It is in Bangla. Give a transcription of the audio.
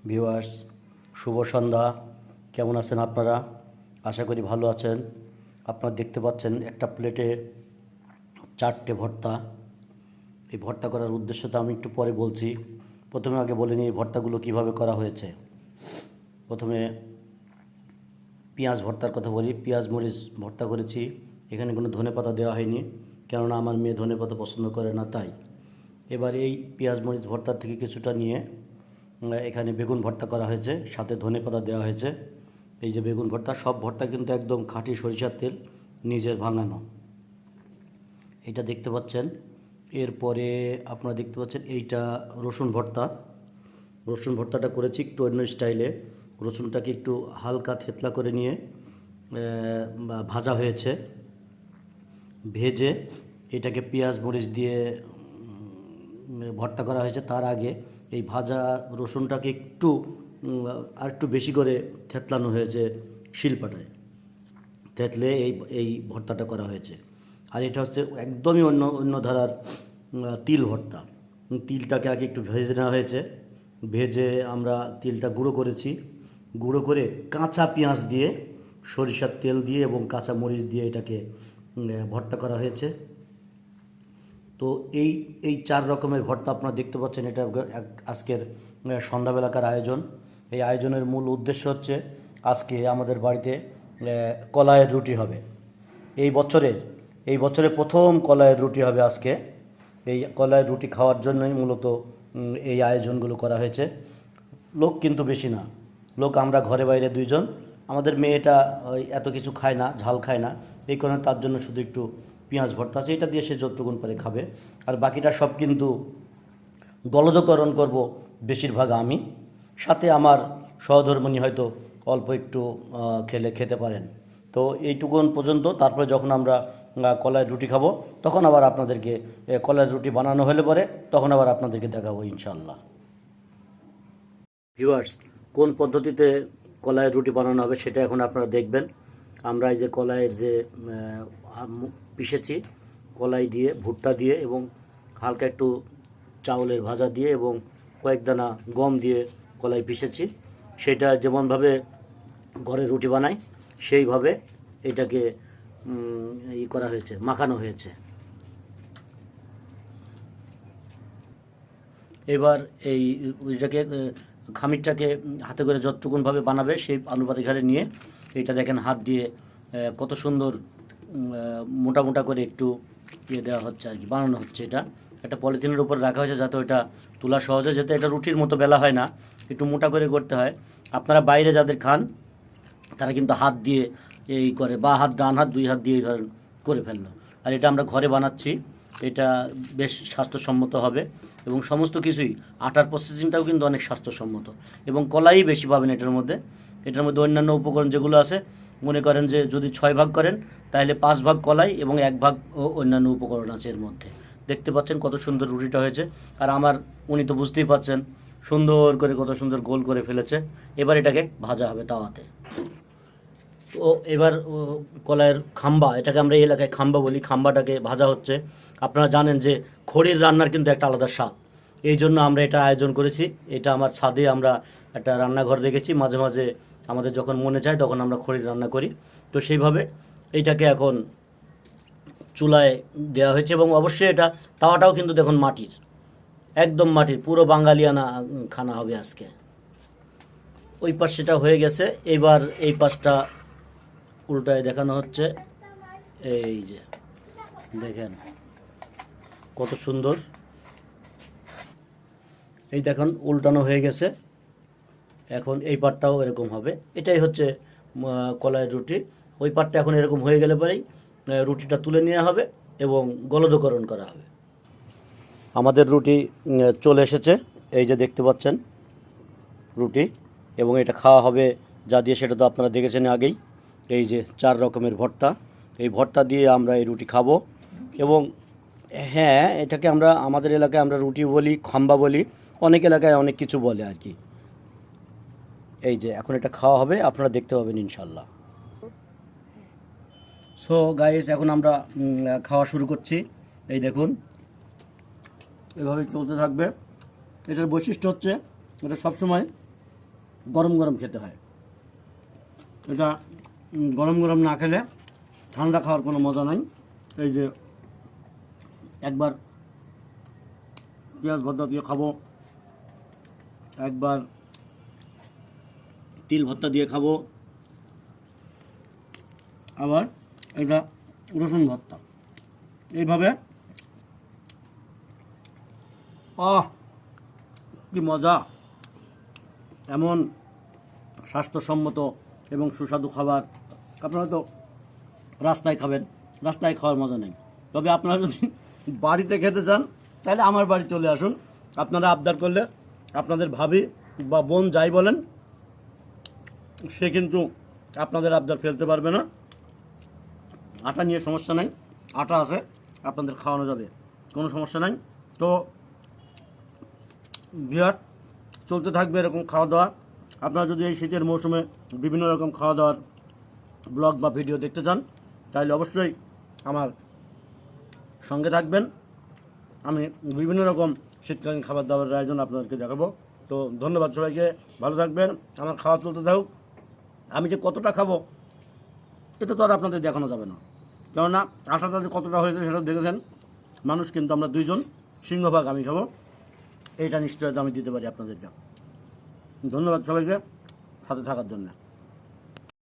ভিউয়ার্স, শুভ সন্ধ্যা। কেমন আছেন আপনারা? আশা করি ভালো আছেন। আপনারা দেখতে পাচ্ছেন একটা প্লেটে 4টে ভর্তা। এই ভর্তা করার উদ্দেশ্যটা আমি একটু পরে বলছি। প্রথমে আগে বলে নিই এই ভর্তাগুলো কীভাবে করা হয়েছে। প্রথমে পেঁয়াজ ভর্তার কথা বলি। পেঁয়াজ মরিচ ভর্তা করেছি। এখানে কোনো ধনেপাতা দেওয়া হয়নি, কেননা আমার মেয়ে ধনেপাতা পছন্দ করে না, তাই। এবার এই পেঁয়াজ মরিচ ভর্তার থেকে কিছুটা নিয়ে এখানে বেগুন ভর্তা করা হয়েছে, সাথে ধনেপাতা দেওয়া হয়েছে। এই যে বেগুন ভর্তা, সব ভর্তা কিন্তু একদম খাঁটি সরিষার তেল, নিজের ভাঙানো। এটা দেখতে পাচ্ছেন। এরপরে আপনারা দেখতে পাচ্ছেন এইটা রসুন ভর্তা। রসুন ভর্তাটা করেছি একটু অন্য স্টাইলে। রসুনটাকে একটু হালকা থেতলা করে নিয়ে ভাজা হয়েছে। ভেজে এটাকে পেঁয়াজ মরিচ দিয়ে ভর্তা করা হয়েছে। তার আগে এই ভাজা রসুনটাকে একটু আর একটু বেশি করে থেতলানো হয়েছে শিলপাটায়, থেতলে এই ভর্তাটা করা হয়েছে। আর এটা হচ্ছে একদমই অন্য ধারার তিল ভর্তা। তিলটাকে আগে একটু ভেজে নেওয়া হয়েছে। ভেজে আমরা তিলটা গুঁড়ো করেছি। গুঁড়ো করে কাঁচা পেঁয়াজ দিয়ে, সরিষার তেল দিয়ে এবং কাঁচা মরিচ দিয়ে এটাকে ভর্তা করা হয়েছে। তো এই 4 রকমের ভর্তা আপনারা দেখতে পাচ্ছেন। এটা আজকের সন্ধ্যাবেলাকার আয়োজন। এই আয়োজনের মূল উদ্দেশ্য হচ্ছে আজকে আমাদের বাড়িতে কলাইয়ের রুটি হবে। এই বছরে প্রথম কলাইয়ের রুটি হবে আজকে। এই কলাইয়ের রুটি খাওয়ার জন্যই মূলত এই আয়োজনগুলো করা হয়েছে। লোক কিন্তু বেশি না, লোক আমরা ঘরে বাইরে 2 জন। আমাদের মেয়েটা এত কিছু খায় না, ঝাল খায় না, এই কারণে তার জন্য শুধু একটু পেঁয়াজ ভর্তা আছে, এটা দিয়ে সে যতটুকুন পারে খাবে। আর বাকিটা সব কিন্তু গলদকরণ করব বেশিরভাগ আমি, সাথে আমার সহধর্মিণী হয়তো অল্প একটু খেতে পারেন। তো এইটুকুন পর্যন্ত। তারপরে যখন আমরা কলাইয়ের রুটি খাবো, তখন আবার আপনাদেরকে কলাইয়ের রুটি বানানো হলে পরে তখন আবার আপনাদেরকে দেখাবো ইনশাল্লাহ। ভিউয়ার্স, কোন পদ্ধতিতে কলাইয়ের রুটি বানানো হবে সেটা এখন আপনারা দেখবেন। আমরা এই যে কলাইয়ের যে পিষেছি, কলাই দিয়ে, ভুট্টা দিয়ে এবং হালকা একটু চাউলের ভাজা দিয়ে এবং কয়েক দানা গম দিয়ে কলাই পিষেছি। সেটা যেমনভাবে ঘরে রুটি বানাই সেইভাবে এটাকে করা হয়েছে, মাখানো হয়েছে। এবার এটাকে খামিরটাকে হাতে করে যতটুকুনভাবে বানাবে সেই অনুপাতে ঘরে নিয়ে এটা দেখেন হাত দিয়ে কত সুন্দর মোটা মোটা করে একটু দেওয়া হচ্ছে আর কি, বানানো হচ্ছে। এটা একটা পলিথিনের উপর রাখা হয়েছে যাতে ওইটা তোলা সহজে, যাতে এটা রুটির মতো বেলা হয় না, একটু মোটা করে করতে হয়। আপনারা বাইরে যাদের খান তারা কিন্তু হাত দিয়ে করে, বা ডান হাত 2 হাত দিয়ে ধরেন করে ফেললো। আর এটা আমরা ঘরে বানাচ্ছি, এটা বেশ স্বাস্থ্যসম্মত হবে এবং সমস্ত কিছুই, আটার প্রসেসিংটাও কিন্তু অনেক স্বাস্থ্যসম্মত এবং কলাই বেশি পাবেন এটার মধ্যে। অন্যান্য উপকরণ যেগুলো আছে, মনে করেন যে যদি 6 ভাগ করেন তাহলে 5 ভাগ কলাই এবং 1 ভাগ অন্যান্য উপকরণ আছে এর মধ্যে। দেখতে পাচ্ছেন কত সুন্দর রুটিটা হয়েছে। আর উনি তো বুঝতেই পাচ্ছেন, সুন্দর করে কত সুন্দর গোল করে ফেলেছে। এবার এটাকে ভাজা হবে তাওয়াতে। তো এবার কলাইয়ের খাম্বা, এটাকে আমরা এই এলাকায় খাম্বা বলি, খাম্বাটাকে ভাজা হচ্ছে। আপনারা জানেন যে খড়ির রান্নার কিন্তু একটা আলাদা স্বাদ, এই জন্য আমরা এটা আয়োজন করেছি। এটা আমার ছাদে আমরা একটা রান্নাঘর রেখেছি, মাঝে মাঝে আমাদের যখন মনে চায় তখন আমরা খড়ির রান্না করি। তো সেইভাবে এইটাকে এখন চুলায় দেওয়া হয়েছে এবং অবশ্যই এটা তাওয়াটাও কিন্তু দেখুন মাটির, একদম মাটির, পুরো বাঙালিয়ানা খানা হবে আজকে। ওই পাশ সেটা হয়ে গেছে। এবার এই পাশটা উল্টায় দেখানো হচ্ছে। এই যে দেখেন কত সুন্দর, এই দেখুন উল্টানো হয়ে গেছে। এখন এই পাটটাও এরকম হবে। এটাই হচ্ছে কলাইয়ের রুটি। ওই পাটটা এখন এরকম হয়ে গেলে পরেই রুটিটা তুলে নেওয়া হবে এবং গলদকরণ করা হবে। আমাদের রুটি চলে এসেছে, এই যে দেখতে পাচ্ছেন রুটি, এবং এটা খাওয়া হবে যা দিয়ে সেটা তো আপনারা দেখেছেন আগেই। এই যে 4 রকমের ভর্তা, এই ভর্তা দিয়ে আমরা এই রুটি খাবো। এবং হ্যাঁ, এটাকে আমরা আমাদের এলাকায় আমরা রুটি বলি, খাম্বা বলি, অনেক এলাকায় অনেক কিছু বলে আর কি। এই যে এখন এটা খাওয়া হবে, আপনারা দেখতে পাবেন ইনশাল্লাহ। সো গাইস, এখন আমরা খাওয়া শুরু করছি। এই দেখুন এভাবে চলতে থাকবে। এটার বৈশিষ্ট্য হচ্ছে এটা সবসময় গরম গরম খেতে হয়। এটা গরম গরম না খেলে ঠান্ডা খাওয়ার কোনো মজা নাই। এই যে একবার পেঁয়াজ ভর্তা দিয়ে খাবো, একবার তিল ভর্তা দিয়ে খাবো, আবার এটা রসুন ভর্তা, এইভাবে কি মজা! এমন স্বাস্থ্যসম্মত এবং সুস্বাদু খাবার আপনারা তো রাস্তায় খাবেন, রাস্তায় খাওয়ার মজা নেই। তবে আপনারা যদি বাড়িতে খেতে চান তাহলে আমার বাড়ি চলে আসুন। আপনারা আবদার করলে আপনাদের ভাবি বা বোন যাই বলেন, সে কিন্তু আপনাদের আবদার ফেলতে পারবে না। আটা নিয়ে সমস্যা নাই, আটা আছে, আপনাদের খাওয়ানো যাবে, কোনো সমস্যা নাই। তো বিহার চলতে থাকবে এরকম খাওয়া দাওয়া। আপনারা যদি এই শীতের মৌসুমে বিভিন্ন রকম খাওয়া দাওয়ার ব্লগ বা ভিডিও দেখতে চান তাহলে অবশ্যই আমার সঙ্গে থাকবেন। আমি বিভিন্ন রকম শীতকালীন খাবার দাবারের আয়োজন আপনাদেরকে দেখাবো। তো ধন্যবাদ সবাইকে, ভালো থাকবেন। আমার খাওয়া চলতে থাকুক। আমি যে কতটা খাবো এটা তো আর আপনাদের দেখানো যাবে না, কেননা আশাটা যে কতটা হয়েছে সেটা দেখেছেন মানুষ, কিন্তু আমরা দুইজন, সিংহভাগ আমি খাবো, এইটা নিশ্চয়তা আমি দিতে পারি আপনাদেরকে। ধন্যবাদ সবাইকে সাথে থাকার জন্য।